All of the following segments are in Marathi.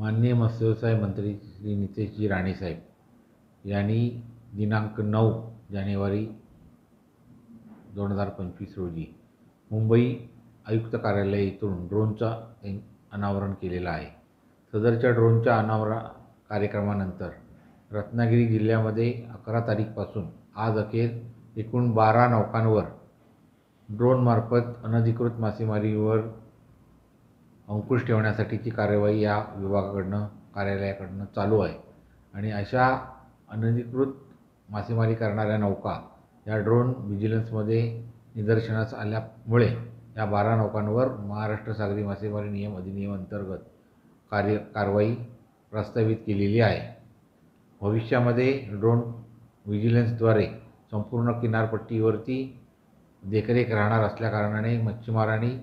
माननीय मत्स्यव्यवसाय मंत्री श्री नितेशजी राणे साहेब यांनी दिनांक 9 जानेवारी 2025 रोजी मुंबई आयुक्त कार्यालय येथून ड्रोनचा अनावरण केलेला आहे। सदरच्या ड्रोनच्या अनावरण कार्यक्रमानंतर रत्नागिरी जिल्ह्यामध्ये 11 तारीखपासून आज अखेर एकूण 12 नौकांवर ड्रोनमार्फत अनधिकृत मासेमारीवर अंकुश ठेवण्यासाठीची कार्यवाही या विभागाकडून कार्यालयाकडून चालू आहे आणि अशा अनधिकृत मासेमारी करणाऱ्या नौका या ड्रोन व्हिजिलन्समध्ये निदर्शनास आल्यामुळे या 12 नौकांवर महाराष्ट्र सागरी मासेमारी नियम अधिनियम अंतर्गत कारवाई प्रस्तावित केलेली आहे। भविष्यामध्ये ड्रोन व्हिजिलन्सद्वारे संपूर्ण किनारपट्टीवरती देखरेख राहणार असल्याकारणाने मच्छीमारांनी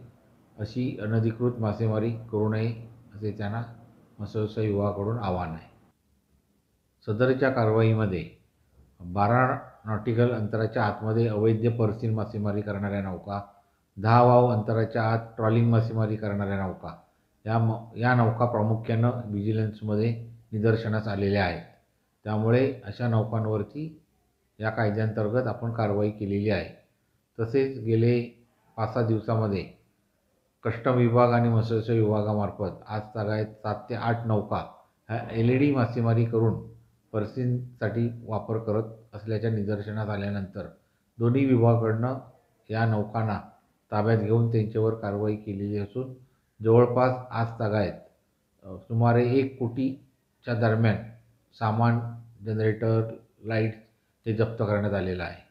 अशी अनधिकृत मासेमारी करू नये असे त्यांना मत्स्यव्यवसाय विभागाकडून आवाहन आहे। सदरच्या कारवाईमध्ये 12 नॉटिकल अंतराच्या आतमध्ये अवैध पर्सिन मासेमारी करणाऱ्या नौका, 10 वाव अंतराच्या आत ट्रॉलिंग मासेमारी करणाऱ्या नौका या नौका प्रामुख्याने व्हिजिलन्समध्ये निदर्शनास आलेल्या आहेत। त्यामुळे अशा नौकांवरती या कायद्यांतर्गत आपण कारवाई केलेली आहे। तसेच गेले 5-6 दिवसामध्ये कस्टम विभाग आणि मत्स्यव्यवसाय विभागामार्फत आज तागायत 7 ते 8 नौका ह्या LED मासेमारी करून पर्सिनसाठी वापर करत असल्याच्या निदर्शनास आल्यानंतर दोन्ही विभागाकडून या नौकांना ताब्यात घेऊन त्यांच्यावर कारवाई केलेली असून जवळपास आज तागायत सुमारे 1 कोटीच्या दरम्यान सामान, जनरेटर, लाईट्स हे जप्त करण्यात आलेलं आहे।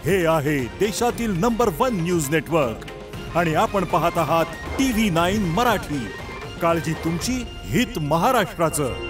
हे आहे देशातील नंबर 1 न्यूज नेटवर्क आणि आपण पाहत आहात TV9 मराठी। काळजी तुमची, हित महाराष्ट्राचं।